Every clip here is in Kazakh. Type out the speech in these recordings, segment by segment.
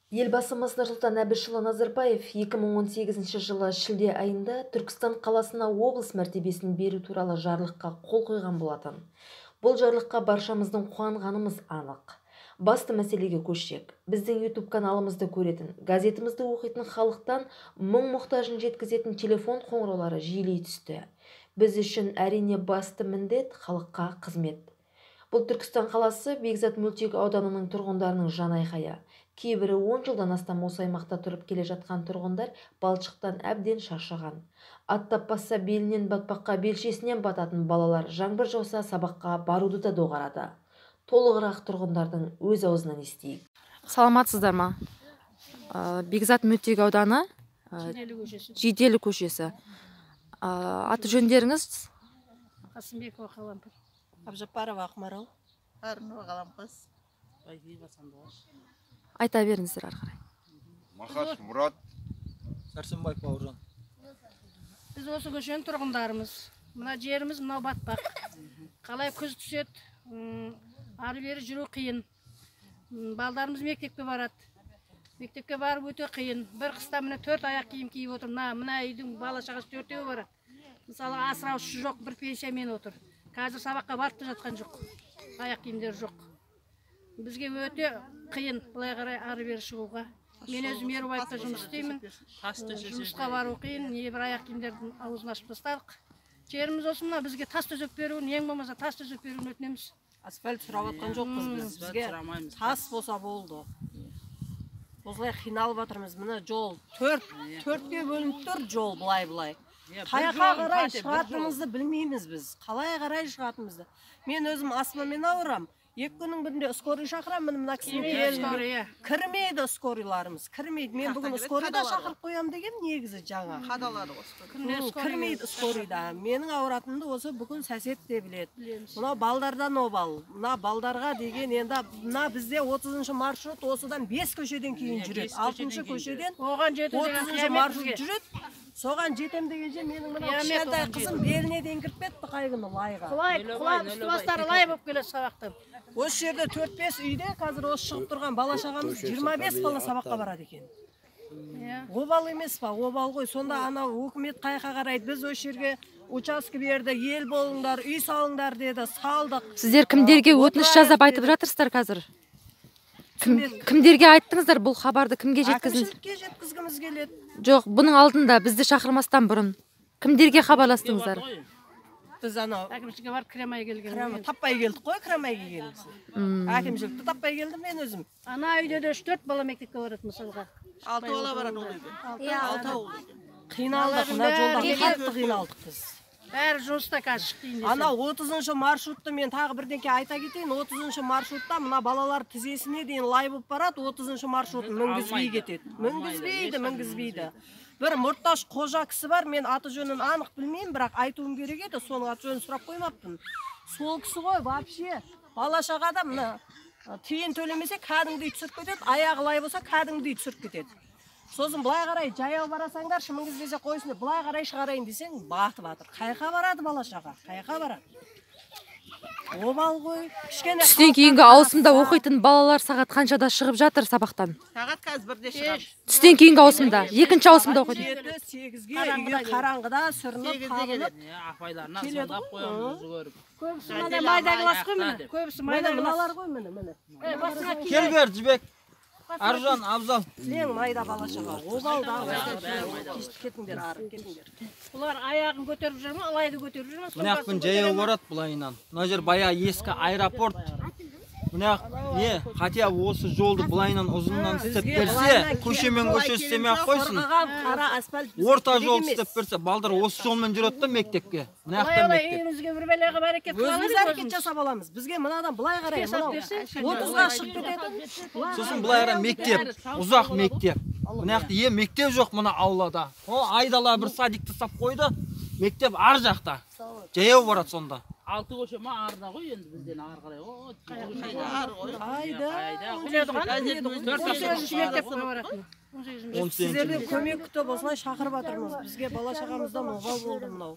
Елбасымыз Нұрсұлтан Әбішұлы Назарбаев 2018 жылы шілде айында Түркістан қаласына облыс мәртебесін беру туралы жарлыққа қол қойған болатын. Бұл жарлыққа баршамыздың қуанғанымыз анық. Басты мәселеге көшсек, біздің YouTube каналымызды көретін, газетімізді оқитын халықтан мұң-мұқтажын жеткізетін телефон қоңыраулары жиілей түсті. Біз үшін әрине басты міндет халыққа қызмет. Бұл Түркістан қаласы Бекзат мөлтек ауданының тұрғындарының жанайқайы. Кейбірі 10 жылдан астам осы аймақта тұрып келе жатқан тұрғындар балшықтан әбден шаршаған. Аттап басса белінен батпаққа, белшесінен бататын балалар жаңбыр жауса сабаққа баруды да доғарады. Толығырақ тұрғындардың өз аузынан естейік. Саламатсыздар ма? Бекзат мөлтек ауданы Жиделі көшесі. Аты жөндеріңіз? Қасымбекова Қалампыр. Абжапарова Ақмарал. Арынова Қаламқас. Айта беріңіздер ары қарай. Махаш Мұрат. Сәрсенбаев Бауыржан. Біз осы көшенің тұрғындарымыз. Мына жеріміз мынау батпақ. Қалай күз түседі, ары бері жүру қиын. Балдарымыз мектепке барады. Мектепке барып өте қиын. Бір қыста міне 4 аяқ киім киіп отыр. Мына үйдің бала шағасы 4-еу барады. Мысалы асыраушы жоқ, бір пенсиямен отыр. Қазір сабаққа барып та жатқан жоқ. Аяқ киімдер жоқ. Бізге өте қиын былай қарай ары бері шығуға. Мен өзім Ерубаевта жұмыс істеймін. Жұмысқа бару қиын, не бір аяқ киімдердің аузын ашып тастадық. Жеріміз осы мына бізге тас төсеп беруін, ең болмаса тас төсеп беруін өтінеміз. Асфальт сұрап отқан жоқпыз біз. Бізге тас болса болды. Осылай қиналып жатырмыз. Мына жол төртке бөлініп тұр жол былай. Қаяққа қарай шығатынымызды білмейміз біз. Қалай қарай шығатынымызды. Мен өзім астмамен ауырам. 2 күннің бірінде скорый шақырам, мына кісінің келмейді. Кірмейді скорыйларымыз, кірмейді. Мен бүгін скорыйда шақырып қоям деген негізі жаңа. Қадалады осы. Кірмейді скорыйда. Менің ауыратынымды осы бүгін сәсет де біледі. Мына балдардан обал. Мына балдарға деген енді мына бізде 30-шы маршрут осыдан 5 көшеден кейін жүреді. 6-шы көшеден 30-шы маршрут жүреді. Соған жетем дегенше менің мына кішкентай қызым беліне дейін кіріп кетті қай күні лайға. Құлап үсті бастары лай болып келеді сабақтан. Осы жерде 4-5 үйде қазір осы шығып тұрған бала шағамыз 25 бала сабаққа барады екен. Обал емес па? Обал ғой. Сонда анау өкімет қайқа қарайды. Біз осы жерге участке берді, ел болыңдар, үй салыңдар деді, салдық. Сіздер кімдерге өтініш жазып айтып жатырсыздар қазір? Кімдерге айттыңыздар бұл хабарды, кімге жеткіздіңіз? Әкімшілікке жеткізгіміз келеді. Жоқ, бұның алдында бізді шақырмастан бұрын кімдерге хабарластыңыздар? Біз анау әкімшілікке барып кіремай келген. Таппай келдік қой, кіремайға келдік. Әкімшілікті таппай келдім мен өзім. Ана үйде де 3-4 бала мектепке барады мысалға. 6 бала барады ол үйде. 6 ауыл. Қиналдық, мына жолда қатты қиналдық біз. Бәрі жұмыста қазір шықтайын десе. Ана 30-шы маршрутты мен тағы бірдеңке айта кетейін. 30-шы маршрутта мына балалар тізесіне дейін лай болып барады. 30-шы маршрут мінгізбей кетеді. Мінгізбейді. Бір Мұртташ қожа кісі бар, мен аты жөнін анық білмеймін, бірақ айтуым керек еді, соның аты жөнін сұрап қоймаппын. Сол кісі ғой, вообще бала шағада мына тиын төлемесе кәдімгідей түсіріп кетеді, аяғы лай болса кәдімгідей түсіріп кетеді. Сосын былай қарай жаяу барасаңдар, мінгізбесе қойсын деп, былай қарай шығарайын десең, батып жатыр. Қайқа барады бала шаға? Қайқа барады? Обал ғой. Түстен кейінгі ауысымда оқитын балалар сағат қаншада шығып жатыр сабақтан? Сағат қазір 1-де шығады. Түстен кейінгі ауысымда, екінші ауысымда оқиды. 7-8-ге үйге қараңғыда сүрініп, қағынып. Апайларына звондап қоямыз жүгіріп. Көбісі мына майда класс қой міне. Көбісі майда класс қой міне. Кел бер, Жібек. Аржан, Абзал. Сілең майда бала шаға. Обалдағы кетіңдер, арып кетіңдер. Бұлар аяғын көтеріп жүр ме, алайды көтеріп жүр ме? Мұнақпен жаяу барады бұлайынан. Мына жер бая ескі аэропорт. Мұнақ не, хотя осы жолды бұлайынан ұзыннан істеп берсе, көшемен көше істемей-ақ қойсын. Орта жол істеп берсе, балдар осы жолмен жүреді да мектепке. Мұнақта мектеп. Үйімізге бір бәлеға бәрекет қылады. Өзіміз әрекет жасап аламыз. Бізге мынадан былай қарай, 30-ға шығып кетеді. Сосын былай қарай мектеп, ұзақ мектеп. Мұнақта мектеп жоқ мұна аулада. Айдала бір садикті сап қойды, мектеп ар жақта. Жаяу барады сонда. 6 көше ма арда ғой енді бізден ары қарай. Сіздерден көмек күтіп осылай шақырып жатырмыз. Бізге бала шағамыздан обал болды мынау.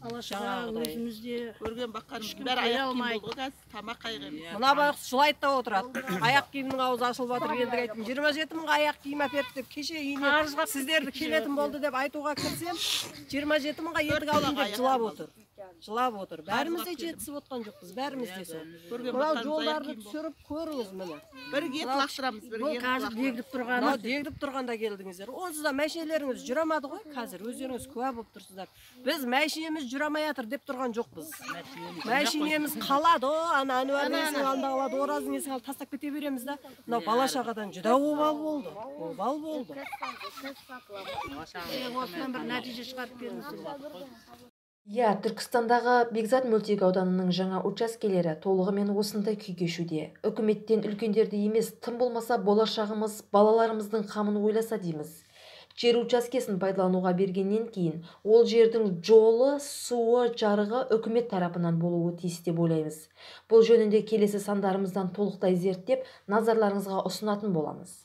алашаға өзімізде көрген баққанымыз ешкім бәрі келе аяқ киім алмайды. болды ғой қазір тамақ қайғырып. Мына байғұс жылайды да отырады. Аяқ киімнің аузы ашылып жатыр. Енді айттым 27 мыңға аяқ киім әперді деп кеше үйіне сіздерді келетін болды деп айтуға кірсем 27 мыңға етік алдым деп жылап отыр. Жылап отыр. Бәріміз де жетісіп отқан жоқпыз. Бәріміз де сол. Мынау жолдарды түсіріп көріңіз міне. Бірге ет лақтырамыз, бірге бұл ет қазір лақтырамыз. дегдіп тұрғаны Мынау дегдіп тұрғанда келдіңіздер. Онсыз да мәшинелеріңіз жүре алмады ғой қазір. Өздеріңіз куә болып тұрсыздар. Біз мәшинеміз жүре алмай жатыр деп тұрған жоқпыз. Мәшинеміз қалады, ана әнуардың алдында қалады, оразың есігін алып тастап кете береміз да. Мынау бала шағадан жүдә обал болды. Обал болды. осыдан бір нәтиже шығарып беріңіздер. Иә, Түркістандағы Бекзат мөлтек ауданының жаңа учаскелері толығымен осындай күй кешуде. Үкіметтен үлкендерді емес, тым болмаса болашағымыз, балаларымыздың қамын ойласа дейміз. Жер учаскесін пайдалануға бергеннен кейін, ол жердің жолы, суы, жарығы үкімет тарапынан болуы тиіс деп ойлаймыз. Бұл жөнінде келесі сандарымыздан толықтай зерттеп, назарларыңызға ұсынатын боламыз.